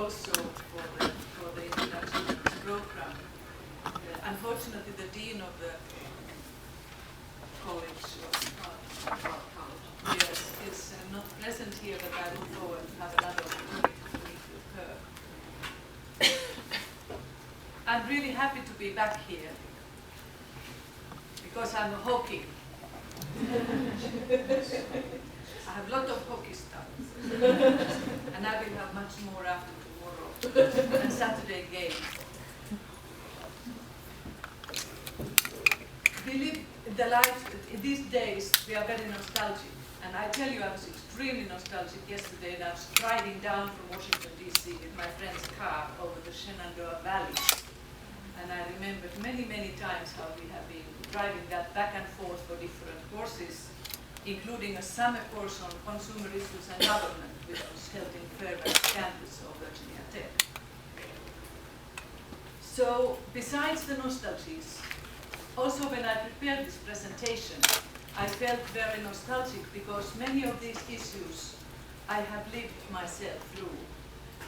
also for the introduction of the program. Unfortunately, the dean of the college is not present here, but I look forward to have another opportunity to meet with her. I'm really happy to be back here because I'm a hockey. I have a lot of hockey stuff, and I will have much more after tomorrow and Saturday game. We live the life, these days we are very nostalgic, and I tell you I was extremely nostalgic yesterday, and I was driving down from Washington DC with my friend's car over the Shenandoah Valley, and I remembered many, many times how we have been driving that back and forth for different courses, including a summer course on consumer issues and government, which was held in Fairbanks campus of Virginia Tech. So, besides the nostalgies, also when I prepared this presentation, I felt very nostalgic because many of these issues I have lived myself through.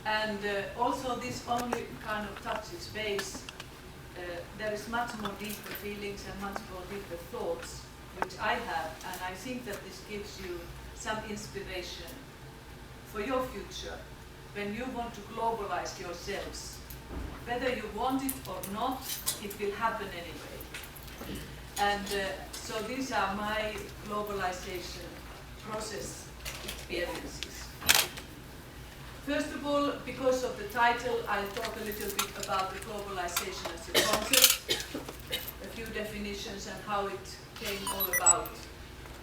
And also this only kind of touches base. There is much more deeper feelings and much more deeper thoughts which I have, and I think that this gives you some inspiration for your future when you want to globalize yourselves. Whether you want it or not, it will happen anyway. And so these are my globalization process experiences. First of all, because of the title, I'll talk a little bit about the globalization as a concept, a few definitions and how it came all about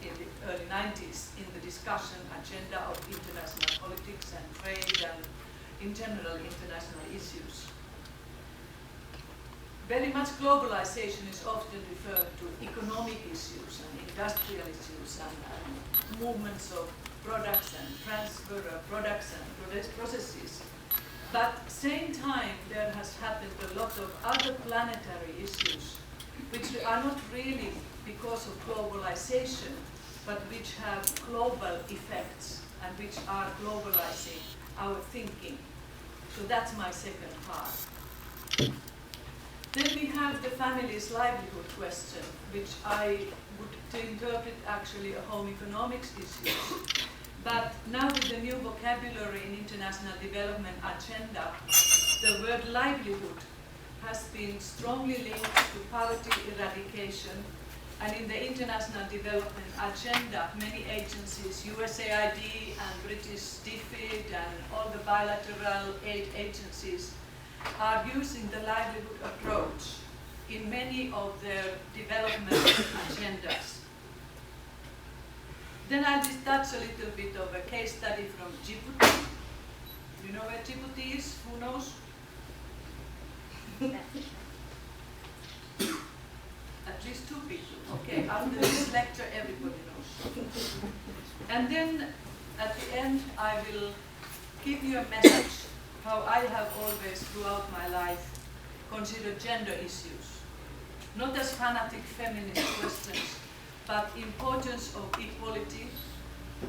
in the early 90s in the discussion agenda of international politics and trade and in general international issues. Very much globalization is often referred to economic issues and industrial issues and movements of products and transfer of products and processes. But at the same time, there has happened a lot of other planetary issues which are not really because of globalization, but which have global effects and which are globalizing our thinking. So that's my second part. Then we have the family's livelihood question, which I would interpret actually a home economics issue. But now with the new vocabulary in international development agenda, the word livelihood has been strongly linked to poverty eradication, and in the international development agenda, many agencies, USAID and British DFID and all the bilateral aid agencies are using the livelihood approach in many of their development agendas. Then I'll just touch a little bit of a case study from Djibouti. Do you know where Djibouti is? Who knows? At least two people. Okay, after this lecture, everybody knows. And then at the end, I will give you a message how I have always, throughout my life, considered gender issues. Not as fanatic feminist questions, but importance of equality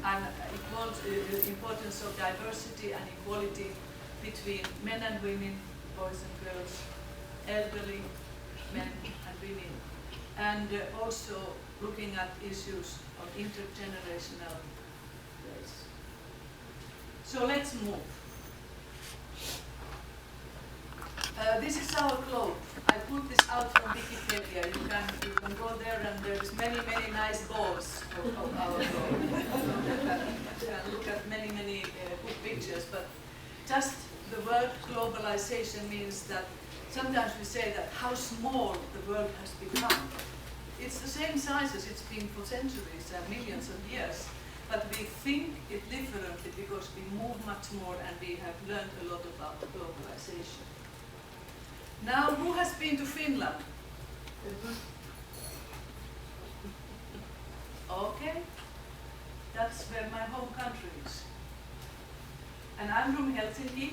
and importance of diversity and equality between men and women, boys and girls, elderly men and women, and also looking at issues of intergenerational race. So let's move. This is our globe. I put this out from Wikipedia. You can go there, and there's many nice balls of our globe. You can look at many good pictures, but just the word globalization means that sometimes we say that how small the world has become. It's the same size as it's been for centuries and millions of years, but we think it differently because we move much more and we have learned a lot about globalization. Now, who has been to Finland? Okay, that's where my home country is. And I'm from Helsinki,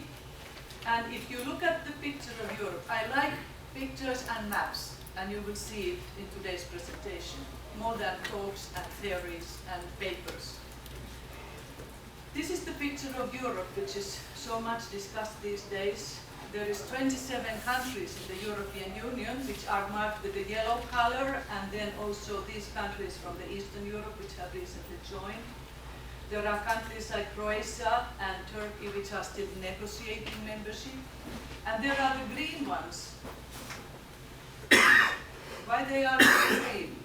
and if you look at the picture of Europe, I like pictures and maps, and you will see it in today's presentation, more than talks and theories and papers. This is the picture of Europe, which is so much discussed these days. There is 27 countries in the European Union, which are marked with the yellow color, and then also these countries from the Eastern Europe, which have recently joined. There are countries like Croatia and Turkey, which are still negotiating membership. And there are the green ones. Why they are green?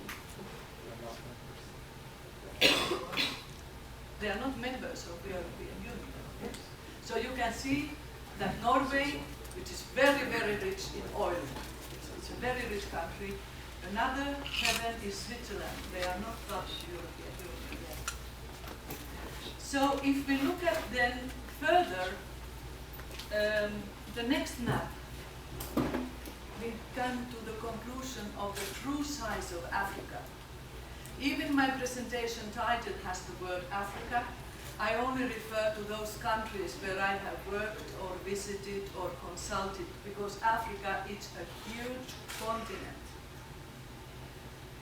They are not members of the European Union. So you can see that Norway, which is very, very rich in oil, it's a very rich country. Another heaven is Switzerland. They are not part of the European Union yet. So if we look at then further, the next map, we come to the conclusion of the true size of Africa. Even my presentation title has the word Africa. I only refer to those countries where I have worked or visited or consulted, because Africa is a huge continent.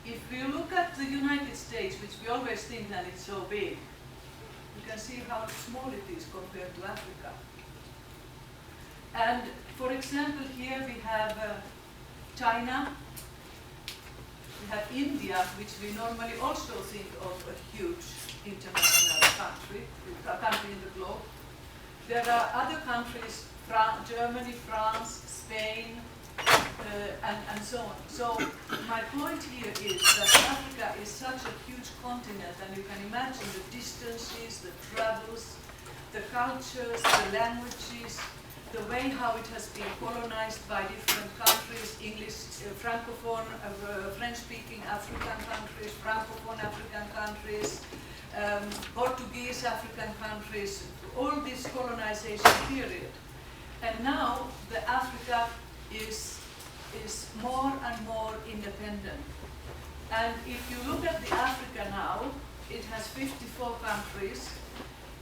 If we look at the United States, which we always think that it's so big, you can see how small it is compared to Africa. And for example, here we have China. We have India, which we normally also think of a huge international country in the globe. There are other countries, Germany, France, Spain, and so on. So my point here is that Africa is such a huge continent, and you can imagine the distances, the travels, the cultures, the languages, the way how it has been colonized by different countries, English, Francophone, French-speaking African countries, Francophone African countries, Portuguese African countries, all this colonization period. And now the Africa is more and more independent. And if you look at the Africa now, it has 54 countries,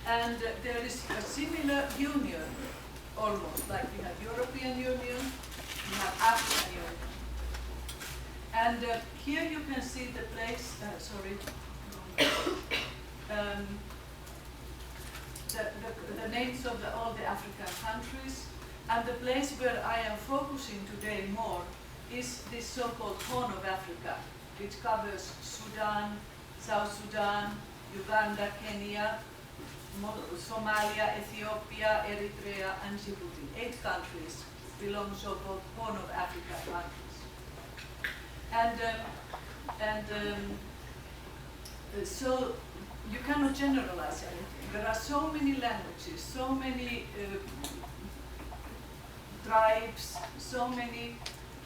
and there is a similar union, almost, like we have European Union, we have African Union. And here you can see the place, the names of all the African countries. And the place where I am focusing today more is this so-called Horn of Africa, which covers Sudan, South Sudan, Uganda, Kenya, Somalia, Ethiopia, Eritrea, and Djibouti. 8 countries belong to so-called Horn of Africa countries. So you cannot generalize anything. There are so many languages, so many tribes, so many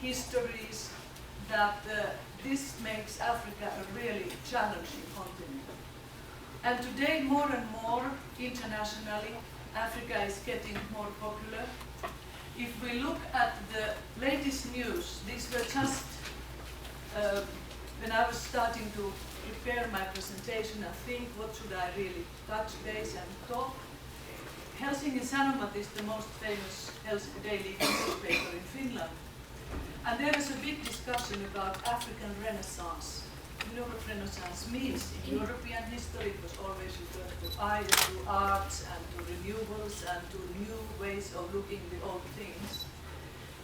histories, that this makes Africa a really challenging continent. And today, more and more, internationally, Africa is getting more popular. If we look at the latest news, these were just, when I was starting to prepare my presentation and think what should I really touch base and talk, Helsingin Sanomat is the most famous daily newspaper in Finland. And there was a big discussion about African Renaissance. You know what Renaissance means. In European history, it was always referred to either to arts and to renewables and to new ways of looking at the old things.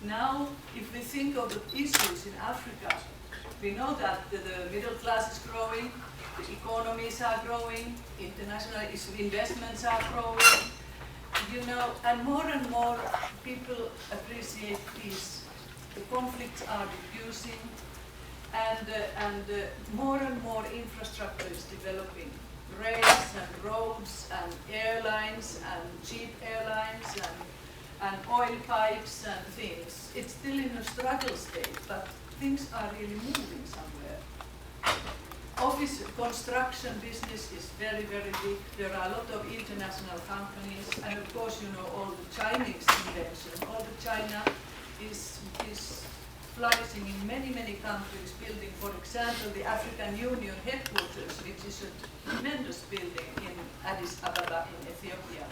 Now, if we think of the issues in Africa, we know that the middle class is growing, the economies are growing, international investments are growing, you know, and more people appreciate peace. The conflicts are reducing, and more infrastructure is developing. Rails and roads and airlines and cheap airlines and oil pipes and things. It's still in a struggle state, but things are really moving somewhere. Office construction business is very, very big. There are a lot of international companies, and of course, you know, all the Chinese invention. All the China is flourishing in many countries, building, for example, the African Union headquarters, which is a tremendous building in Addis Ababa in Ethiopia,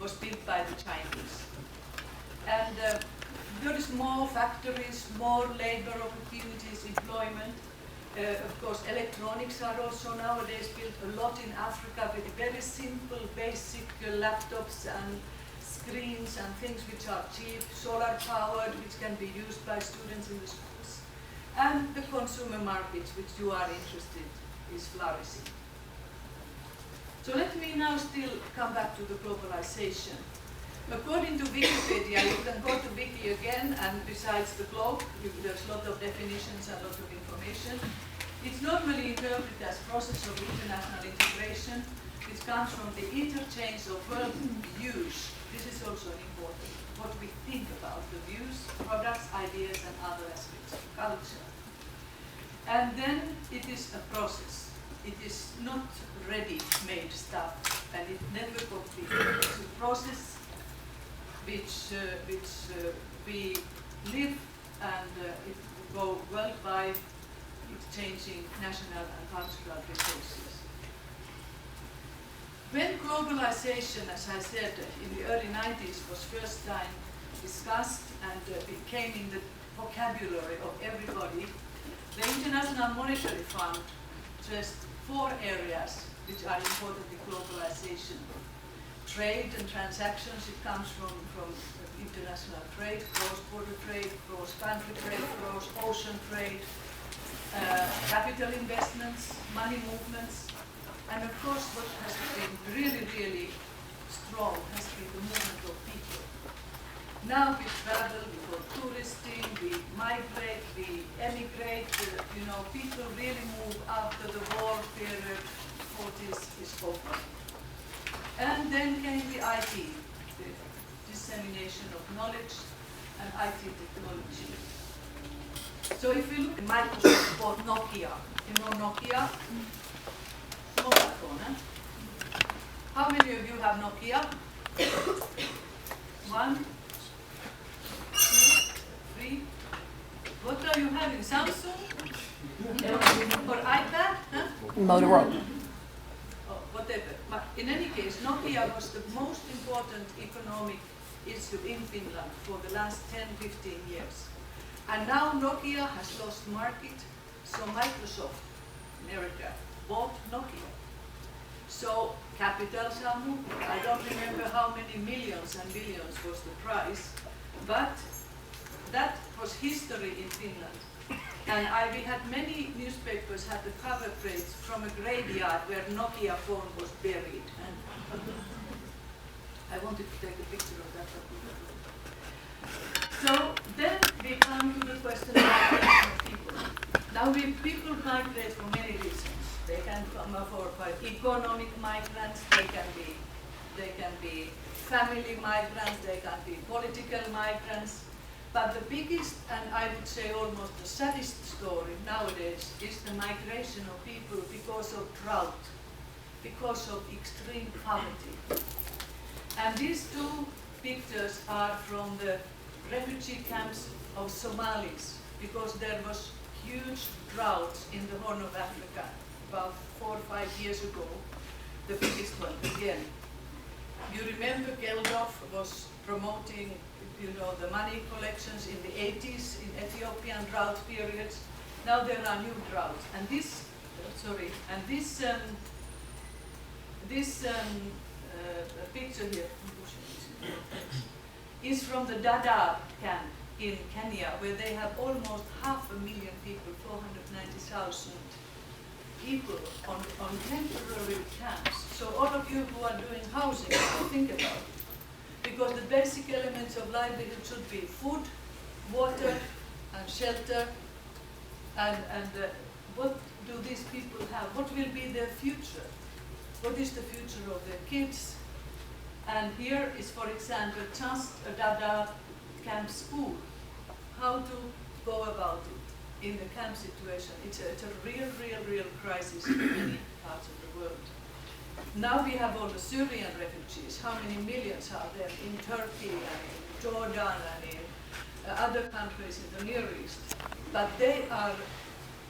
was built by the Chinese. And there is more factories, more labor opportunities, employment. Of course, electronics are also nowadays built a lot in Africa with very simple, basic laptops and screens and things which are cheap, solar powered, which can be used by students in the schools. And the consumer markets, which you are interested in, is flourishing. So let me now still come back to the globalization. According to Wikipedia, you can go to Wiki again, and besides the globe, there's a lot of definitions and a lot of information. It's normally interpreted as process of international integration, which comes from the interchange of world views. This is also important, what we think about the views, products, ideas, and other aspects of culture. And then it is a process. It is not ready-made stuff, and it never got bigger. It's a process which we live, and it go worldwide, exchanging national and cultural resources. When globalization, as I said, in the early 90s was first time discussed and became in the vocabulary of everybody, the International Monetary Fund stressed 4 areas which are important in globalization. Trade and transactions, it comes from international trade, cross-border trade, cross-country trade, cross-ocean trade, capital investments, money movements, and of course what has been really, really strong has been the movement of people. Now we travel, we go touristing, we migrate, we emigrate, people really move after the war period, 40s is over. And then came the IT, the dissemination of knowledge and IT technology. So if we look at Microsoft bought Nokia, you know Nokia? Mobile phone, eh? How many of you have Nokia? 1, 2, 3. What are you having? Samsung? Or iPad? Huh? Motorola. Oh, whatever. But in any case, Nokia was the most important economic issue in Finland for the last 10-15 years. And now Nokia has lost market, so Microsoft, America, bought Nokia. So capitals are moving. I don't remember how many millions and billions was the price, but that was history in Finland. And we had many newspapers had the cover page from a graveyard where Nokia phone was buried. And I wanted to take a picture of that. So then we come to the question of migration of people. Now people migrate for many reasons. They can come for economic migrants, they can be family migrants, they can be political migrants. But the biggest, and I would say almost the saddest story nowadays is the migration of people because of drought, because of extreme poverty. And these 2 pictures are from the refugee camps of Somalis, because there was huge droughts in the Horn of Africa about 4 or 5 years ago, the biggest one again. You remember Geldov was promoting the money collections in the 80s in Ethiopian drought periods. Now there are new droughts, and this picture here is from the Dadaab camp in Kenya, where they have almost 500,000 people, 490,000 people on temporary camps. So all of you who are doing housing, think about it. Because the basic elements of livelihood should be food, water, and shelter. And what do these people have? What will be their future? What is the future of their kids? And here is, for example, just a Dadaab camp school. How to go about it in the camp situation. It's a real crisis in many parts of the world. Now we have all the Syrian refugees. How many millions are there in Turkey and in Jordan and in other countries in the Near East? But they are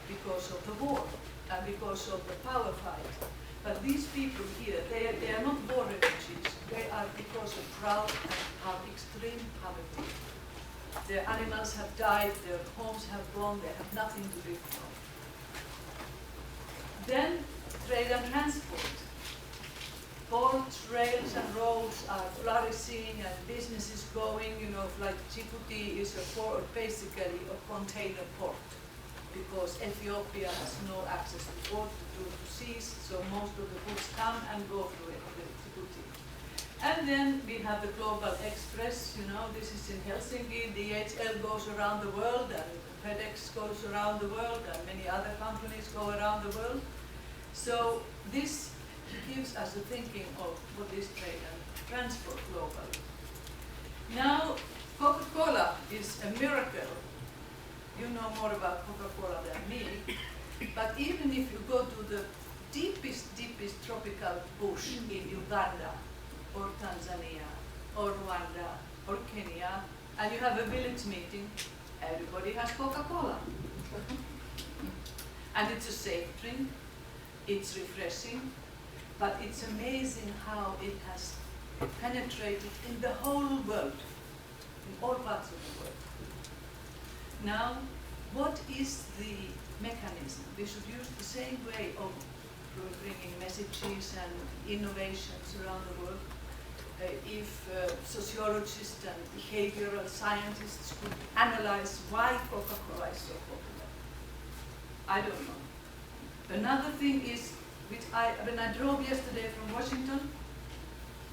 because of the war and because of the power fight. But these people here, they are not war refugees. They are because of drought and extreme poverty. Their animals have died, their homes have gone, they have nothing to live from. Then trade and transport. Ports, rails and roads are flourishing and business is going, you know, like Djibouti is a port, basically a container port, because Ethiopia has no access to port, to seas, so most of the goods come and go through Djibouti. And then we have the Global Express, you know, this is in Helsinki, DHL goes around the world and FedEx goes around the world and many other companies go around the world. So this gives us a thinking of what is trade and transport globally. Now, Coca-Cola is a miracle. You know more about Coca-Cola than me, but even if you go to the deepest tropical bush in Uganda, or Tanzania, or Rwanda, or Kenya, and you have a village meeting, everybody has Coca-Cola. And it's a safe drink, it's refreshing, but it's amazing how it has penetrated in the whole world, in all parts of the world. Now, what is the mechanism? We should use the same way of bringing messages and innovations around the world. If sociologists and behavioral scientists could analyze why Coca-Cola is so popular. I don't know. Another thing is, when I drove yesterday from Washington,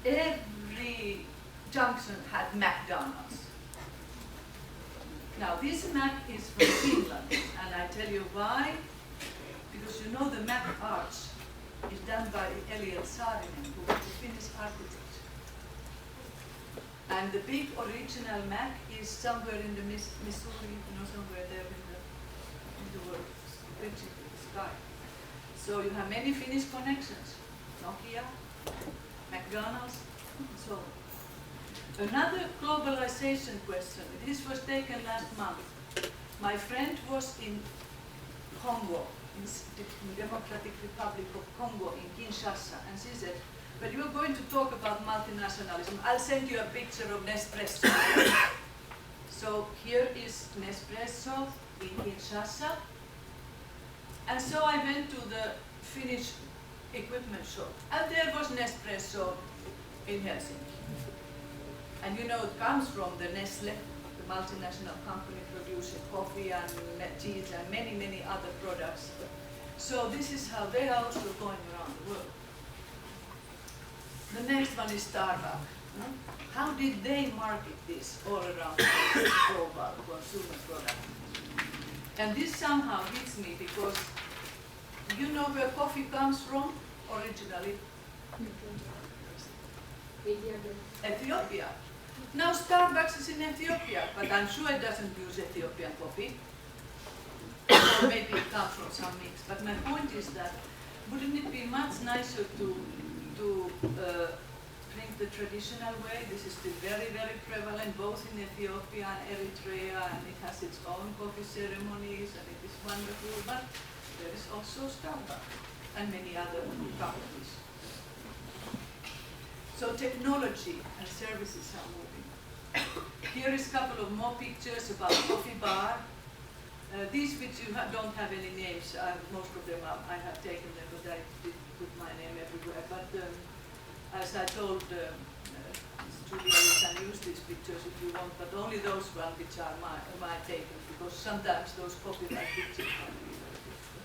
every junction had McDonald's. Now this Mac is from Finland, and I tell you why. Because you know the Mac arch is done by Eliel Saarinen, who was a Finnish architect. And the big original Mac is somewhere in the Missouri, you know, somewhere there in the world, reaching to the sky. So you have many Finnish connections, Nokia, McDonald's, and so on. Another globalization question, this was taken last month. My friend was in Congo, in the Democratic Republic of Congo in Kinshasa, and she said, but you are going to talk about multinationalism. I'll send you a picture of Nespresso. So here is Nespresso in Kinshasa. And so I went to the Finnish equipment shop, and there was Nespresso in Helsinki. And you know, it comes from the Nestle, the multinational company producing coffee and cheese and many other products. So this is how they are also going around the world. The next one is Starbucks. How did they market this all around the global consumer product? And this somehow hits me because you know where coffee comes from originally? Ethiopia. Now Starbucks is in Ethiopia, but I'm sure it doesn't use Ethiopian coffee. Or maybe it comes from some mix. But my point is that wouldn't it be much nicer to drink the traditional way? This is still very prevalent both in Ethiopia and Eritrea, and it has its own coffee ceremonies, and it is wonderful, but there is also Starbucks and many other companies. So technology and services are moving. Here is a couple of more pictures about coffee bar. These which you don't have any names, most of them I have taken them, but I did put my name everywhere. But as I told Julia, you can use these pictures if you want, but only those ones which are my taken, because sometimes those copyright pictures are really very difficult.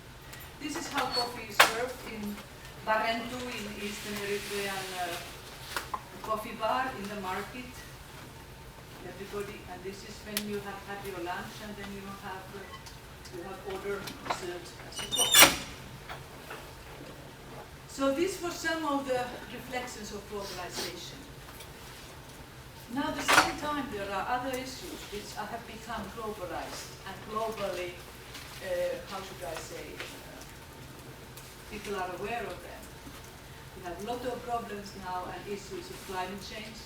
This is how coffee is served in Barentu, in Eastern Eritrean coffee bar in the market. Everybody, and this is when you have had your lunch, and then you have ordered served as a coffee. So this was some of the reflections of globalization. Now at the same time there are other issues which have become globalized and globally, how should I say, people are aware of them. We have a lot of problems now and issues of climate change.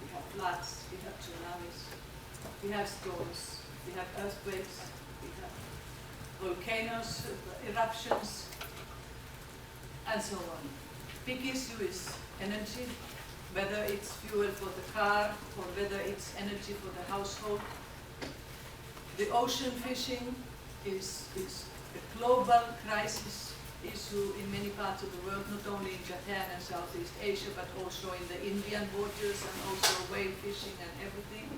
We have floods, we have tsunamis, we have storms, we have earthquakes, we have volcanoes, eruptions, and so on. Big issue is energy, whether it's fuel for the car or whether it's energy for the household. The ocean fishing is a global crisis. issue in many parts of the world, not only in Japan and Southeast Asia, but also in the Indian waters and also whale fishing and everything.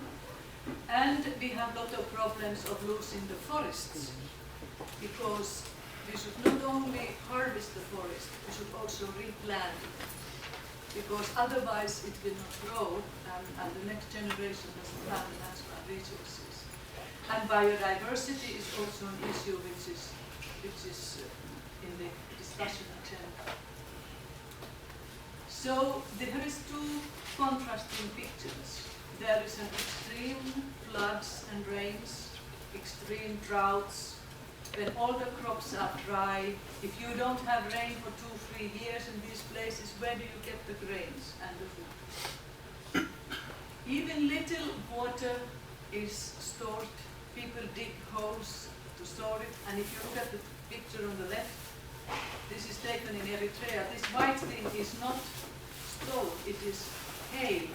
And we have a lot of problems of losing the forests, because we should not only harvest the forest, we should also replant it, because otherwise it will not grow, and the next generation doesn't have the natural resources. And biodiversity is also an issue which is in the discussion agenda. So there is two contrasting pictures. There is an extreme floods and rains, extreme droughts, when all the crops are dry. If you don't have rain for 2-3 years in these places, where do you get the grains and the food? Even little water is stored. People dig holes to store it, and if you look at the picture on the left, this is taken in Eritrea. This white thing is not stone, it is hail.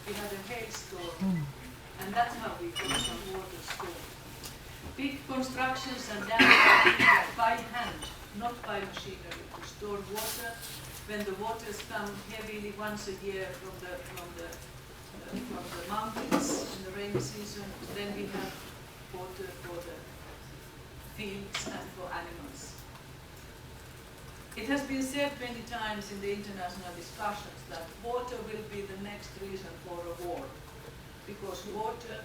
We had a hailstorm, and that's how we got some water stored. Big constructions and dams are by hand, not by machinery, to store water. When the waters come heavily once a year from the mountains in the rainy season, then we have water for the fields and for animals. It has been said many times in the international discussions that water will be the next reason for a war, because water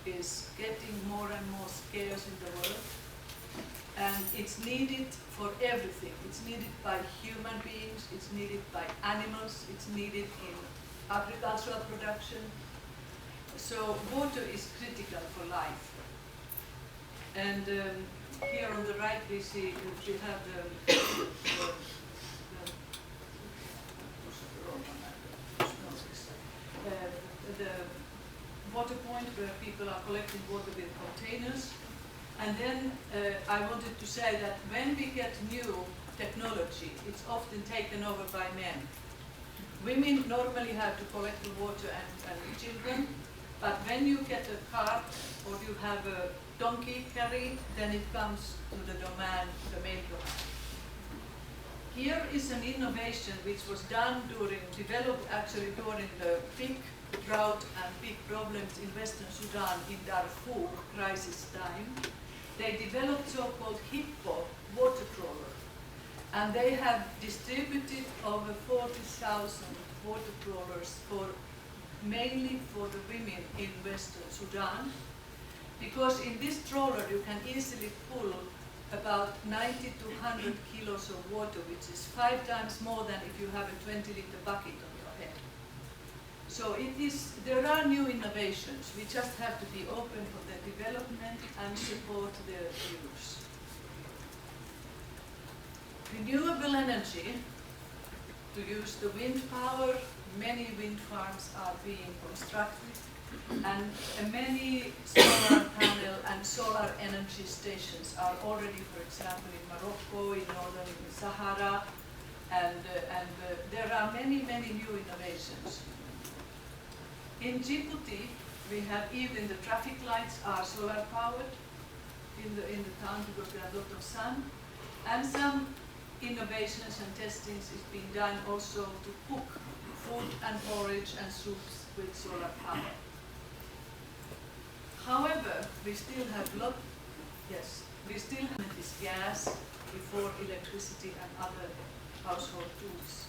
is getting more and more scarce in the world, and it's needed for everything. It's needed by human beings, it's needed by animals, it's needed in agricultural production. So water is critical for life. And here on the right we see we have the water point where people are collecting water with containers. And then I wanted to say that when we get new technology, it's often taken over by men. Women normally have to collect the water and children, but when you get a cart or you have a donkey carry, then it comes to the domain, the male domain. Here is an innovation which was done developed actually during the big drought and big problems in Western Sudan in Darfur crisis time. They developed so-called Hippo water trawler, and they have distributed over 40,000 water trawlers mainly for the women in Western Sudan, because in this trawler you can easily pull about 90 to 100 kilos of water, which is 5 times more than if you have a 20-liter bucket on your head. So there are new innovations. We just have to be open for the development and support their use. Renewable energy, to use the wind power, many wind farms are being constructed, and many solar panel and solar energy stations are already, for example, in Morocco, in northern Sahara, and there are many, many new innovations. In Djibouti, we have even the traffic lights are solar powered in the town because we have a lot of sun, and some innovations and testings is being done also to cook food and porridge and soups with solar power. However, we still have this gas before electricity and other household tools.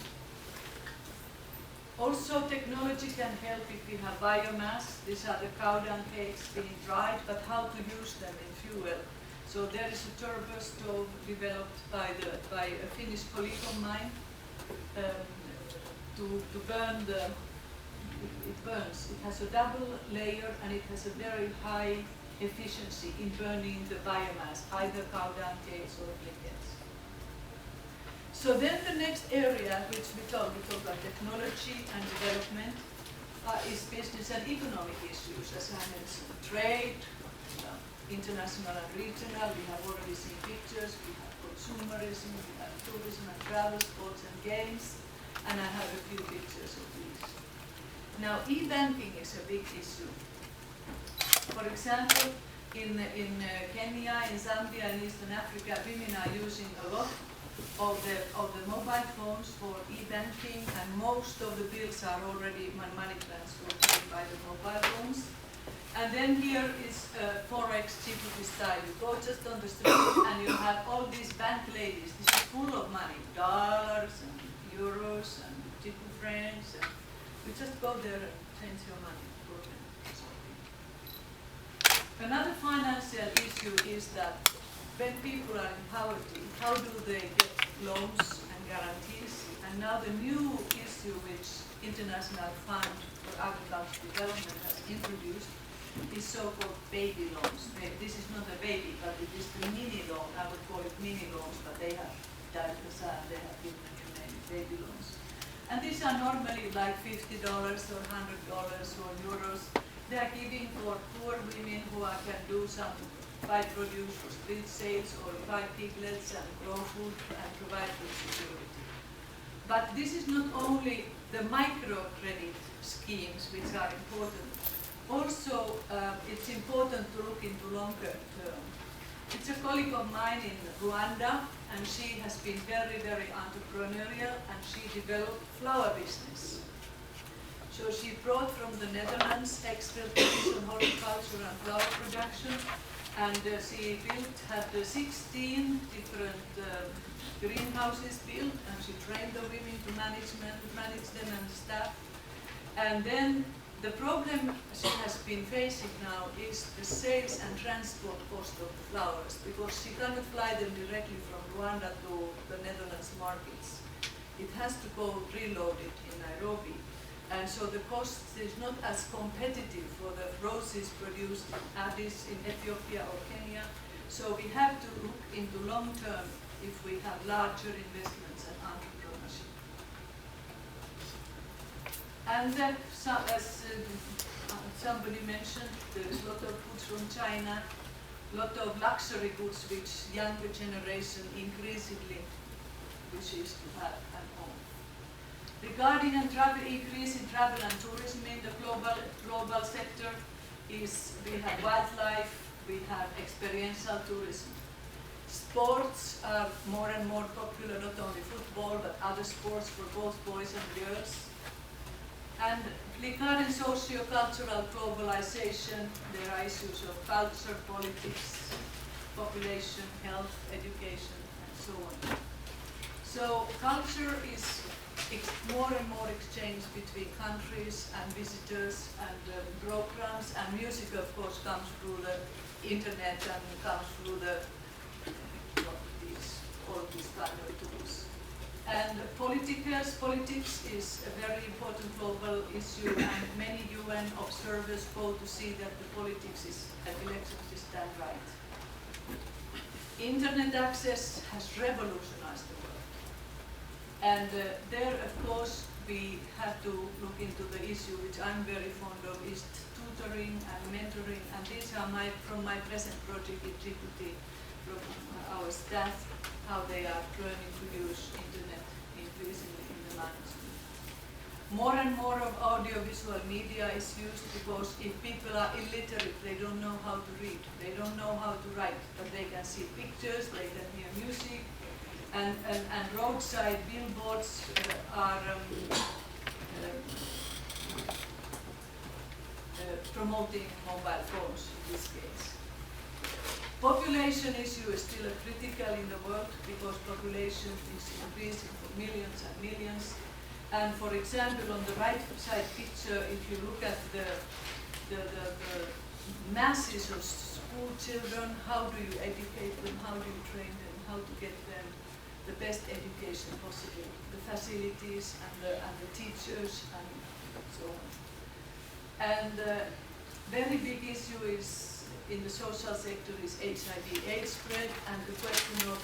Also, technology can help if we have biomass. These are the cow dung cakes being dried, but how to use them in fuel. So there is a turbo stove developed by a Finnish Polygon mine to burn it burns. It has a double layer and it has a very high efficiency in burning the biomass, either cow dung cakes or briquettes. So then the next area which we talk about technology and development is business and economic issues, as I mentioned. Trade, international and regional, we have already seen pictures, we have consumerism, we have tourism and travel, sports and games, and I have a few pictures of these. Now, e-banking is a big issue. For example, in Kenya, in Zambia, in Eastern Africa, women are using a lot of the mobile phones for e-banking, and most of the bills are already money transferred by the mobile phones. And then here is Forex Djibouti style. You go just on the street and you have all these bank ladies. This is full of money, dollars and euros and Djibouti francs. And you just go there and change your money. Another financial issue is that when people are in poverty, how do they get loans and guarantees? And now the new issue which International Fund for Agricultural Development has introduced is so-called baby loans. This is not a baby, but it is the mini loan. I would call it mini loans, but they have died aside. They have given a new name, baby loans. And these are normally like $50 or $100 or euros. They are giving for poor women who can do some buy produce for street sales or buy piglets and grow food and provide food security. But this is not only the microcredit schemes which are important. Also, it's important to look into longer term. It's a colleague of mine in Rwanda, and she has been very, very entrepreneurial, and she developed flower business. So she brought from the Netherlands expertise on horticulture and flower production, and she had 16 different greenhouses built, and she trained the women to manage them and the staff. And then the problem she has been facing now is the sales and transport cost of the flowers, because she cannot fly them directly from Rwanda to the Netherlands markets. It has to go preloaded in Nairobi. And so the cost is not as competitive for the roses produced in Addis, in Ethiopia or Kenya. So we have to look into long term if we have larger investments and entrepreneurship. And as somebody mentioned, there is a lot of goods from China, a lot of luxury goods which younger generation increasingly wishes to have at home. Regarding increase in travel and tourism in the global sector, we have wildlife, we have experiential tourism. Sports are more and more popular, not only football, but other sports for both boys and girls. And regarding socio-cultural globalization, there are issues of culture, politics, population, health, education, and so on. So culture is more and more exchange between countries and visitors and programs, and music of course comes through the internet and comes through all these kind of tools. And politics is a very important global issue, and many UN observers go to see that the politics at elections is done right. Internet access has revolutionized the world. And there, of course, we have to look into the issue which I'm very fond of, is tutoring and mentoring. And these are from my present project in Djibouti, from our staff, how they are learning to use internet increasingly in the management. More and more of audiovisual media is used because if people are illiterate, they don't know how to read, they don't know how to write, but they can see pictures, they can hear music, and roadside billboards are promoting mobile phones in this case. Population issue is still critical in the world because population is increasing for millions and millions. And for example, on the right side picture, if you look at the masses of school children, how do you educate them, how do you train them, how to get them the best education possible, the facilities and the teachers and so on. And very big issue is in the social sector is HIV/AIDS spread, and the question of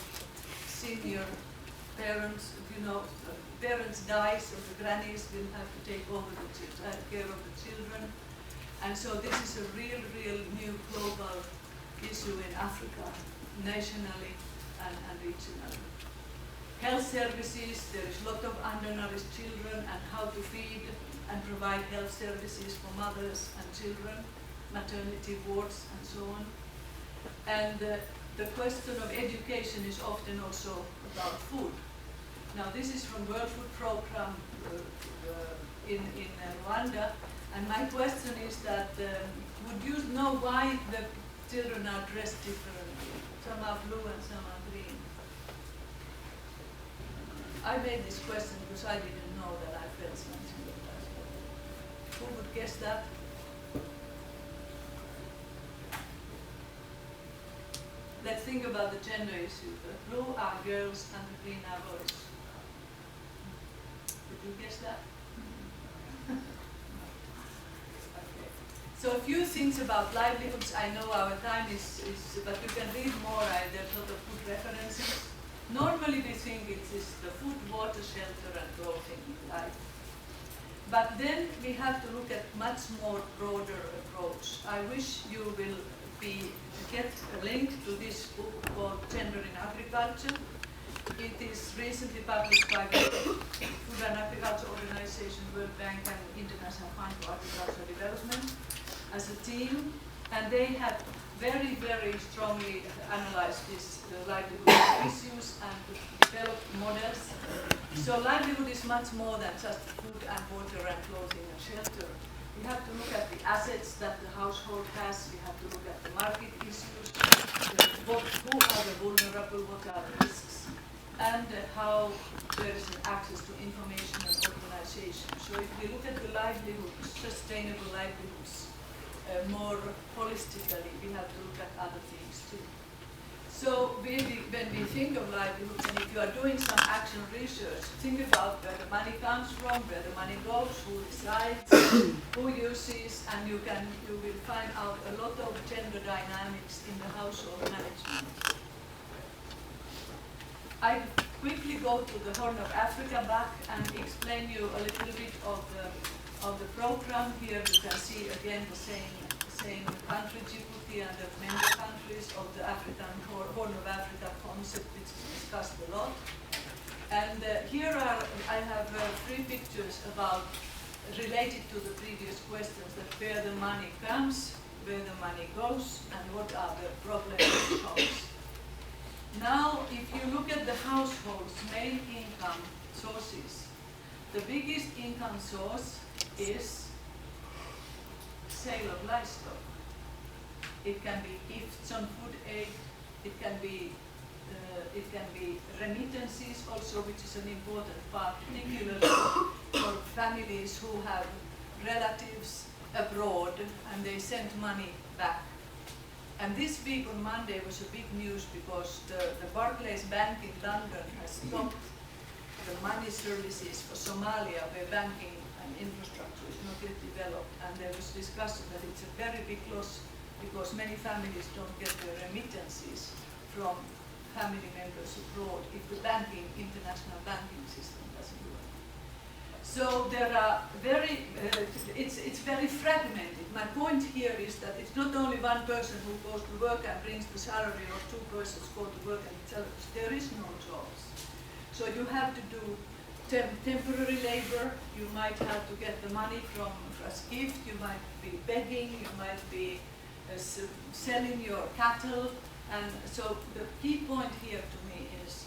senior parents, parents die, so the grannies will have to take over the care of the children. And so this is a real new global issue in Africa, nationally and regionally. Health services, there is a lot of undernourished children, and how to feed and provide health services for mothers and children, maternity wards and so on. And the question of education is often also about food. Now this is from World Food Programme in Rwanda, and my question is that would you know why the children are dressed differently? Some are blue and some are green. I made this question because I didn't know that I felt something like that. Who would guess that? Let's think about the gender issue. The blue are girls and the green are boys. Did you guess that? Okay. So a few things about livelihoods. I know our time is but you can read more. There's a lot of good references. Normally we think it is the food, water, shelter and clothing in life. But then we have to look at much more broader approach. I wish you will get a link to this book called Gender in Agriculture. It is recently published by the Food and Agriculture Organization, World Bank and International Fund for Agricultural Development as a team, and they have very, very strongly analyzed these livelihood issues and developed models. So livelihood is much more than just food and water and clothing and shelter. We have to look at the assets that the household has, we have to look at the market issues, who are the vulnerable, what are the risks, and how there is an access to information and organization. So if we look at the livelihoods, sustainable livelihoods, more holistically, we have to look at other things too. So when we think of livelihoods, and if you are doing some action research, think about where the money comes from, where the money goes, who decides, who uses, and you will find out a lot of gender dynamics in the household management. I quickly go to the Horn of Africa back and explain you a little bit of the program. Here you can see again the same country, Djibouti, and the member countries of the Horn of Africa concept, which is discussed a lot. And here I have 3 pictures related to the previous questions, that where the money comes, where the money goes, and what are the problems it solves. Now, if you look at the household's main income sources, the biggest income source is sale of livestock. It can be gifts on food aid, it can be remittances also, which is an important part, particularly for families who have relatives abroad and they send money back. And this week on Monday was a big news because the Barclays Bank in London has stopped the money services for Somalia, where banking and infrastructure is not yet developed. And there was discussion that it's a very big loss because many families don't get their remittances from family members abroad if the international banking system doesn't work. So there are it's very fragmented. My point here is that it's not only one person who goes to work and brings the salary, or 2 persons go to work and there is no jobs. So you have to do temporary labor, you might have to get the money from as gift, you might be begging, you might be selling your cattle. And so the key point here to me is,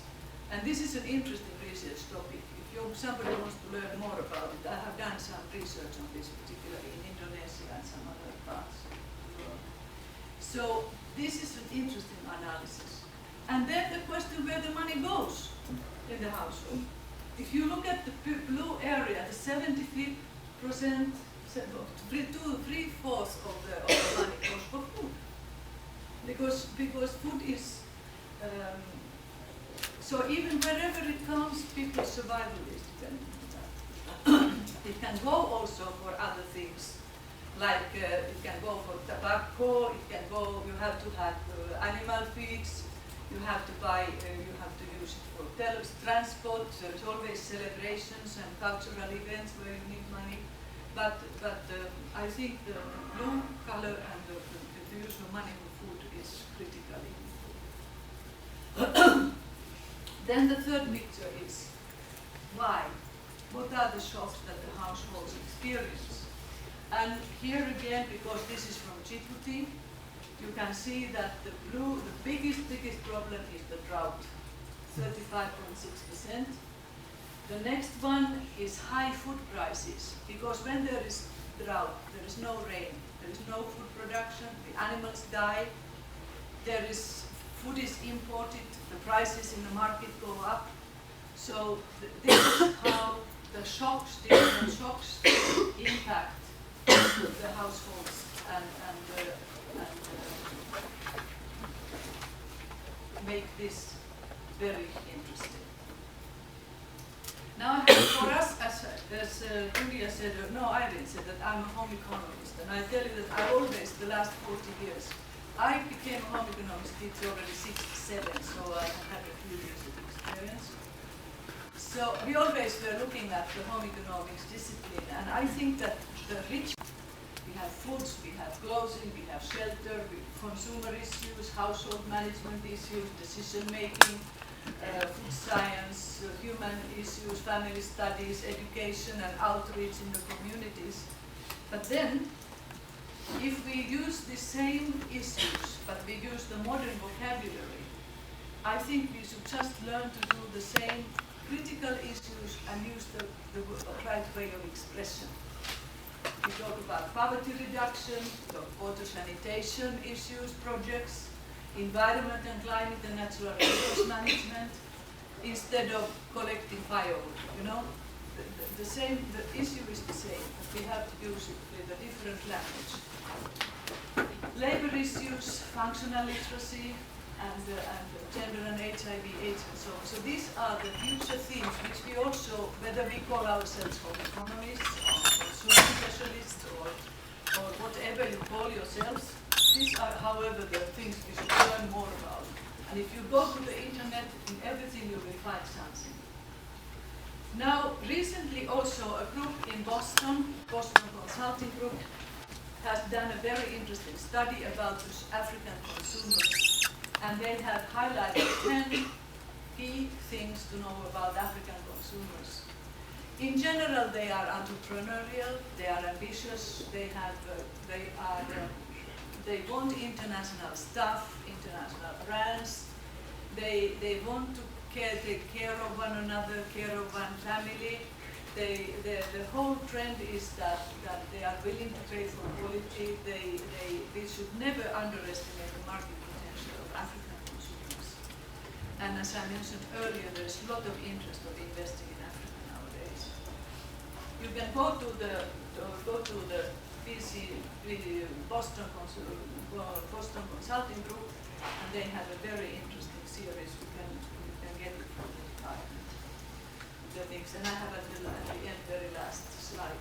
and this is an interesting research topic, if somebody wants to learn more about it, I have done some research on this, particularly in Indonesia and some other parts of the world. So this is an interesting analysis. And then the question where the money goes in the household. If you look at the blue area, the 73%, 3/4 of the money goes for food. Because food is, so even wherever it comes, people's survival is dependent on that. It can go also for other things, like it can go for tobacco, it can go, you have to have animal feeds, you have to buy, you have to use it for transport, there's always celebrations and cultural events where you need money. But I think the blue color and the use of money for food is critically important. Then the third picture is why? What are the shocks that the households experience? And here again, because this is from Djibouti, you can see that the biggest problem is the drought, 35.6%. The next one is high food prices, because when there is drought, there is no rain, there is no food production, the animals die, food is imported, the prices in the market go up. So this is how the different shocks impact the households and make this very interesting. Now, for us, as Julia said, Irene said that I'm a home economist, and I tell you that I always, the last 40 years, I became a home economist teacher already 67, so I had a few years of experience. So we always were looking at the home economics discipline, and I think that the rich, we have foods, we have clothing, we have shelter, consumer issues, household management issues, decision making, food science, human issues, family studies, education and outreach in the communities. But then, if we use the same issues, but we use the modern vocabulary, I think we should just learn to do the same critical issues and use the right way of expression. We talk about poverty reduction, water sanitation issues, projects, environment and climate and natural resource management, instead of collecting firewood. The issue is the same, but we have to use it with a different language. Labor issues, functional literacy, and gender and HIV/AIDS and so on. So these are the future themes which we also, whether we call ourselves home economists, or consumer specialists, or whatever you call yourselves, these are, however, the things we should learn more about. And if you go to the internet, in everything you will find something. Now, recently also a group in Boston Consulting Group, has done a very interesting study about the African consumers. And they have highlighted 10 key things to know about African consumers. In general, they are entrepreneurial, they are ambitious, they want international stuff, international brands, they want to take care of one another, care of one family. The whole trend is that they are willing to pay for quality. We should never underestimate the market potential of African consumers. And as I mentioned earlier, there is a lot of interest of investing in Africa nowadays. You can go to the Boston Consulting Group, and they have a very interesting series. You can get it from the department. The things, and I have at the end, very last slide.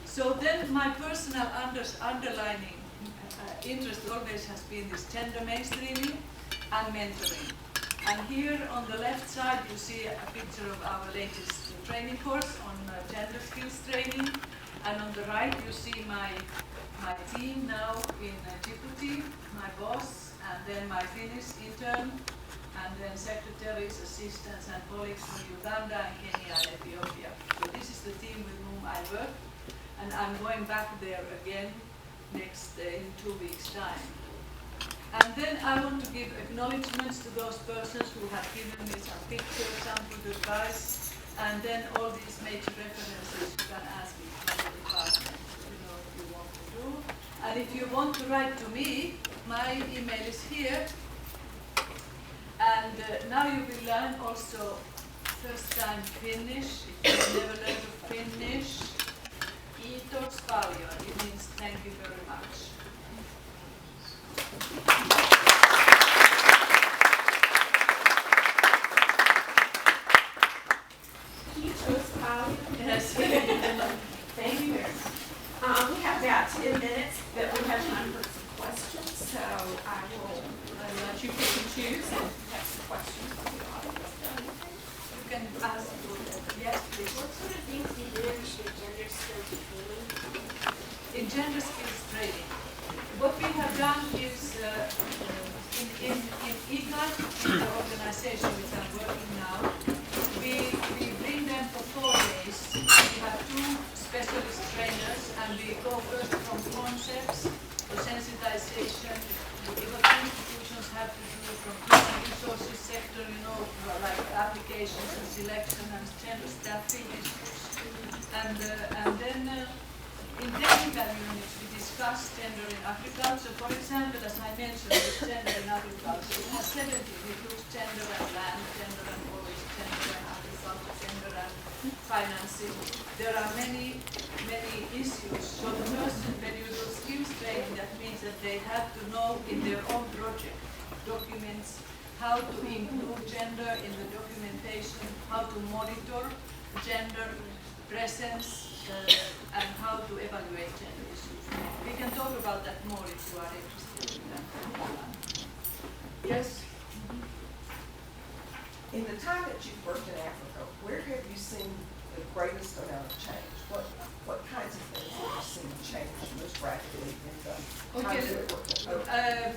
So then my personal underlining interest always has been this gender mainstreaming and mentoring. And here on the left side you see a picture of our latest training course on gender skills training, and on the right you see my team now in Djibouti, my boss, and then my Finnish intern, and then secretaries, assistants, and colleagues from Uganda and Kenya and Ethiopia. So this is the team with whom I work, and I'm going back there again in 2 weeks' time. And then I want to give acknowledgements to those persons who have given me some pictures, some good advice, and then all these major references you can ask me from the department, if you want to do. And if you want to write to me, my email is here. And now you will learn also first time Finnish. If you have never learned Finnish, kiitos paljon. It means thank you very much. Kiitos paljon. Yes. Thank you. We have about 10 minutes that we have time for some questions, so I will let you pick and choose and have some questions from the audience. You can ask. Yes, please. What sort of things do you do in gender skills training? In gender skills training, what we have done is in IGAD, in the organization which I'm working now, we bring them for 4 days. We have 2 specialist trainers, and we go first from concepts to sensitization, and gender staffing issues. And then in technical units we discussed gender in agriculture. For example, as I mentioned, with gender in agriculture, it has 70, it includes gender and land, gender and forest, gender and agriculture, gender and financing. There are many issues. So the person, when you do skills training, that means that they have to know in their own project documents how to include gender in the documentation, how to monitor gender presence, and how to evaluate gender issues. We can talk about that more if you are interested in that. Yes? In the time that you've worked in Africa, where have you seen the greatest amount of change? What kinds of things have you seen change most rapidly in the time Okay, you've worked in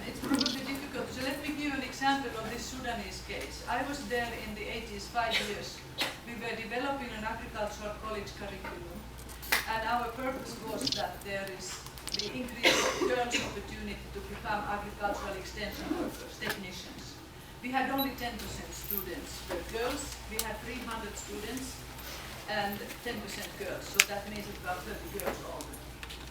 it's probably difficult. So let me give you an example of this Sudanese case. I was there in the 80s, 5 years. We were developing an agricultural college curriculum, and our purpose was that there is the increased girls' opportunity to become agricultural extension workers, technicians. We had only 10% students were girls. We had 300 students and 10% girls, so that means about 30 girls only.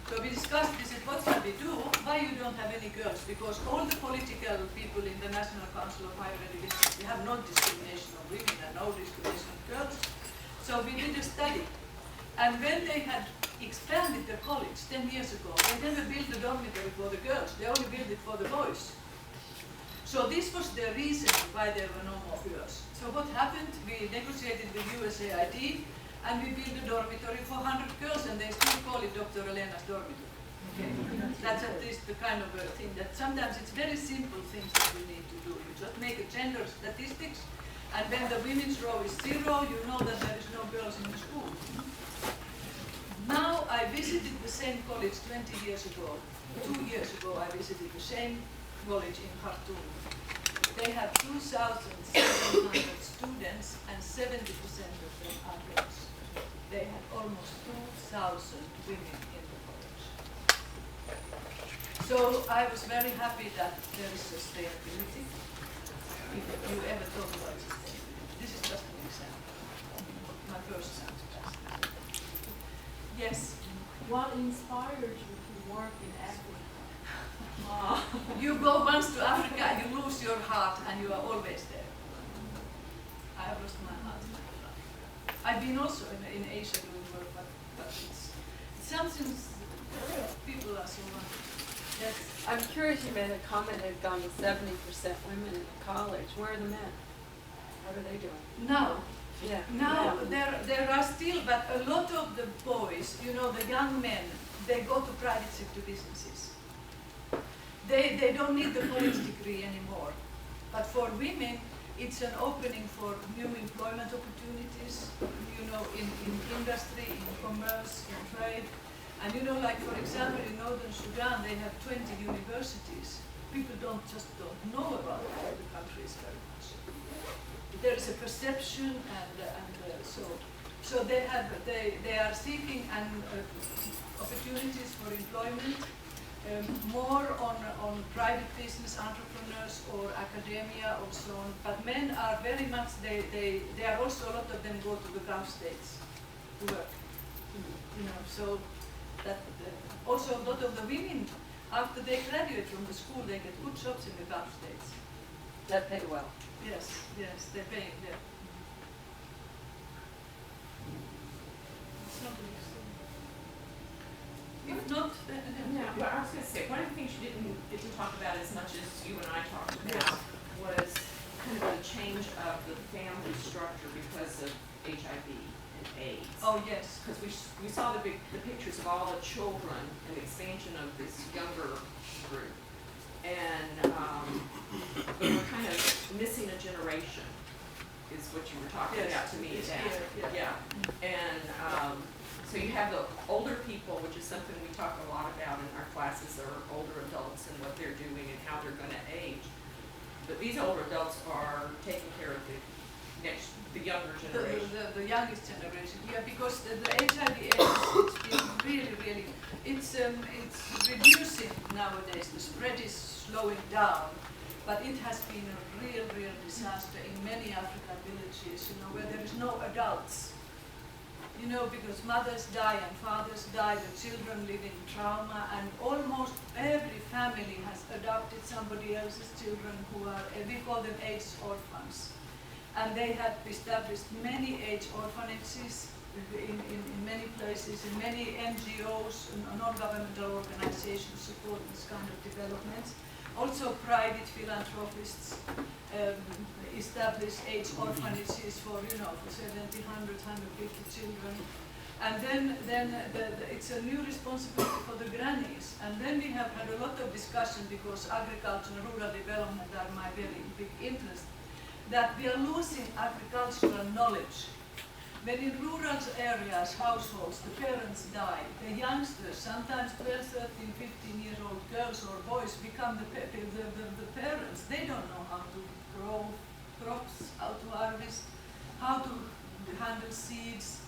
So we discussed this, what shall we do? Why you don't have any girls? Because all the political people in the National Council of Higher Education, we have non-discrimination of women and no discrimination of girls. So we did a study. And when they had expanded the college 10 years ago, they never built a dormitory for the girls, they only built it for the boys. So this was the reason why there were no more girls. So what happened? We negotiated with USAID, and we built a dormitory for 100 girls, and they still call it Dr. Elena's dormitory. Okay. That's at least the kind of a thing that sometimes it's very simple things that we need to do. You just make a gender statistics, and when the women's row is 0, you know that there is no girls in the school. Now I visited the same college 20 years ago. 2 years ago I visited the same college in Khartoum. They have 2,700 students, and 70% of them are girls. They had almost 2,000 women in the college. So I was very happy that there is sustainability. If you ever talk about sustainability, this is just an example. My first chance. Yes. What inspired you to work in Africa? You go once to Africa, you lose your heart, and you are always there. I have lost my heart. I've been also in Asia doing work, but it's something, people are so wonderful. Yes. I'm curious, you made a comment that had gone to 70% women in college. Where are the men? What are they doing? Now, Yeah. Now, there are still, but a lot of the boys, you know, the young men, they go to private sector businesses. They don't need the college degree anymore. But for women, it's an opening for new employment opportunities, you know, in industry, in commerce, in trade. And you know, like for example, in Northern Sudan, they have 20 universities. People don't know about the countries very much. There is a perception, and so they are seeking opportunities for employment, more on private business, entrepreneurs, or academia, or so on. But men are very much they are also, a lot of them go to the Gulf states to work. You know, so that also a lot of the women, after they graduate from the school, they get good jobs in the Gulf states. That pay well. Yes, they pay there. If not, Yeah, but I was going to say, one of the things you didn't get to talk about as much as you and I talked about was kind of the change of the family structure because of HIV and AIDS. oh yes. Because we saw the pictures of all the children and the expansion of this younger group. And but we're kind of missing a generation, is what you were talking Yes, about to me this today. year, yeah. And so you have the older people, which is something we talk a lot about in our classes, are older adults and what they're doing and how they're going to age. But these older adults are taking care of the younger generation. The youngest generation, yeah, because the HIV/AIDS, it's been really, it's reducing nowadays. The spread is slowing down, But it has been a real disaster in many African villages, where there is no adults. Because mothers die and fathers die, the children live in trauma, and almost every family has adopted somebody else's children who are, we call them age orphans. And they have established many age orphanages in many places, in many NGOs, non-governmental organizations support this kind of developments. Also private philanthropists establish age orphanages for, for 70, 100, 150 children. And then it's a new responsibility for the grannies. And then we have had a lot of discussion, because agriculture and rural development are my very big interest, that we are losing agricultural knowledge. When in rural areas, households, the parents die, the youngsters, sometimes 12, 13, 15-year-old girls or boys become the parents. They don't know how to grow crops, how to harvest, how to handle seeds,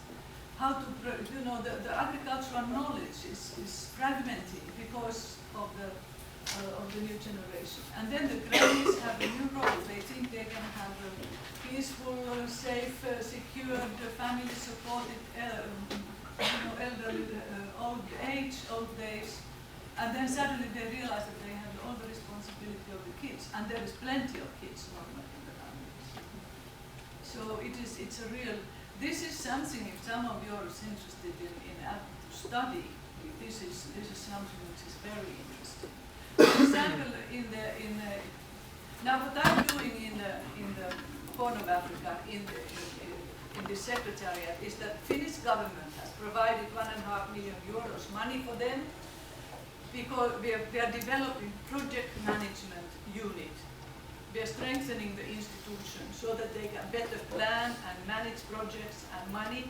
how to, the agricultural knowledge is fragmented because of the new generation. And then the grannies have a new role. They think they can have a peaceful, safe, secured, family-supported, elderly, old days. And then suddenly they realize that they have all the responsibility of the kids. And there is plenty of kids normally in the families. So it's a real, this is something, if some of you are interested in study, this is something which is very interesting. For example, now what I'm doing in the Horn of Africa, in the Secretariat, is that Finnish government has provided €1.5 million money for them, because we are developing project management unit. We are strengthening the institution so that they can better plan and manage projects and money,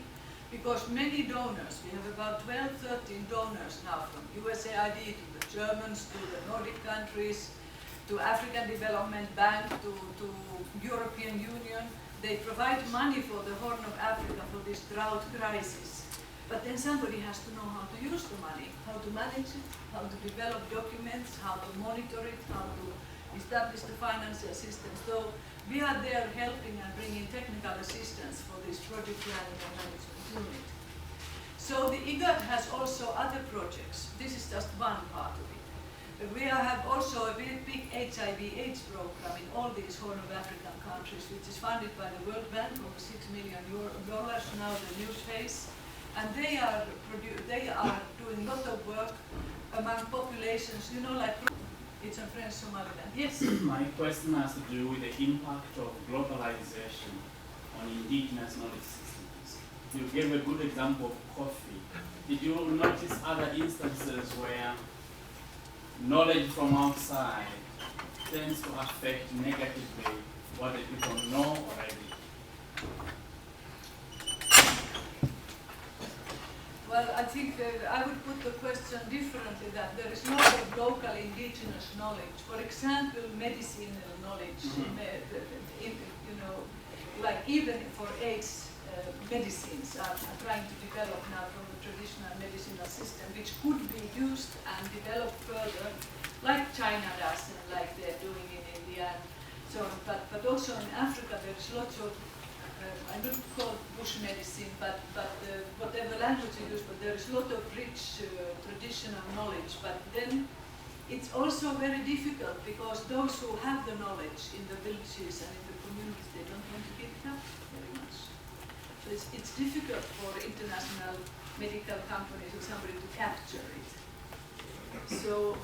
because many donors, we have about 12, 13 donors now, from USAID to the Germans, to the Nordic countries, to African Development Bank, to European Union. They provide money for the Horn of Africa for this drought crisis. But then somebody has to know how to use the money, how to manage it, how to develop documents, how to monitor it, how to establish the financial system. So we are there helping and bringing technical assistance for this project planning and management unit. So the IGAD has also other projects. This is just one part of it. We have also a very big HIV/AIDS program in all these Horn of African countries, which is funded by the World Bank, over $6 million now, the new phase. And they are doing a lot of work among populations, like it's in French Somaliland. Yes? My question has to do with the impact of globalization on indigenous knowledge systems. You gave a good example of coffee. Did you notice other instances where knowledge from outside tends to affect negatively what the people know already? Well, I think I would put the question differently, that there is a lot of local indigenous knowledge. For example, medicinal knowledge, like even for AIDS, medicines are trying to develop now from the traditional medicinal system, which could be used and developed further, like China does and like they're doing in India. So, but also in Africa, there's lots of I don't call it bush medicine, but whatever language you use, but there is a lot of rich traditional knowledge. But then it's also very difficult, because those who have the knowledge in the villages and in the communities, they don't want to give it up very much. So it's difficult for international medical companies or somebody to capture it. So,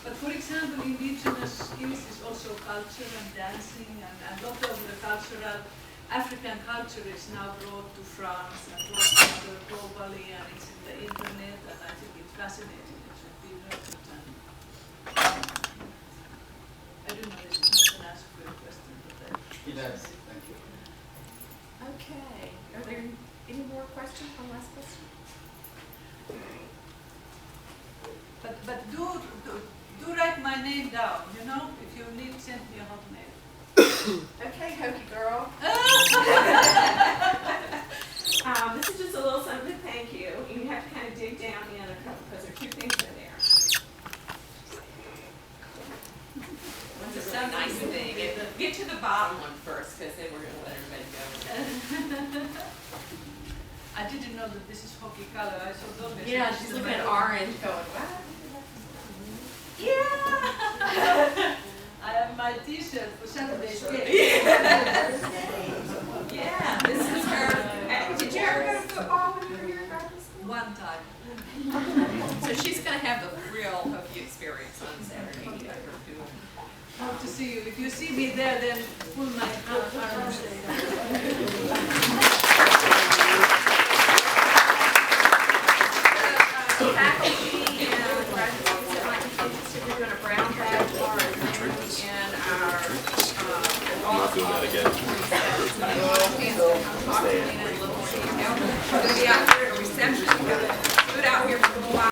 but for example, indigenous skills is also culture and dancing, and a lot of the cultural, African culture is now brought to France and brought together globally, and it's in the internet, and I think it's fascinating. It should be nurtured. I don't know, this is not an answer for your question, but It does. Thank you. Okay, are there any more questions, one last question? But do write my name down, if you need, send me a hotmail. Okay, Hokey girl. This is just a little something to thank you. You have to kind of dig down in a couple, because there are two things in there. I didn't know that this is hockey color. I thought obviously. Yeah, this she's is looking at my- orange going, what? Yeah. I have my T-shirt for Saturday's game. Yeah, this is her. Hey, did you ever go to football when you were here in graduate school? One time. So she's gonna have the real Hokie experience on Saturday. You got her doing. Hope to see you. If you see me there, then pull my arms. Faculty and graduates that might be interested, we're doing a brown bag bar and our, I'm not doing that again. We're gonna be out here at a reception, we've got food out here for a while.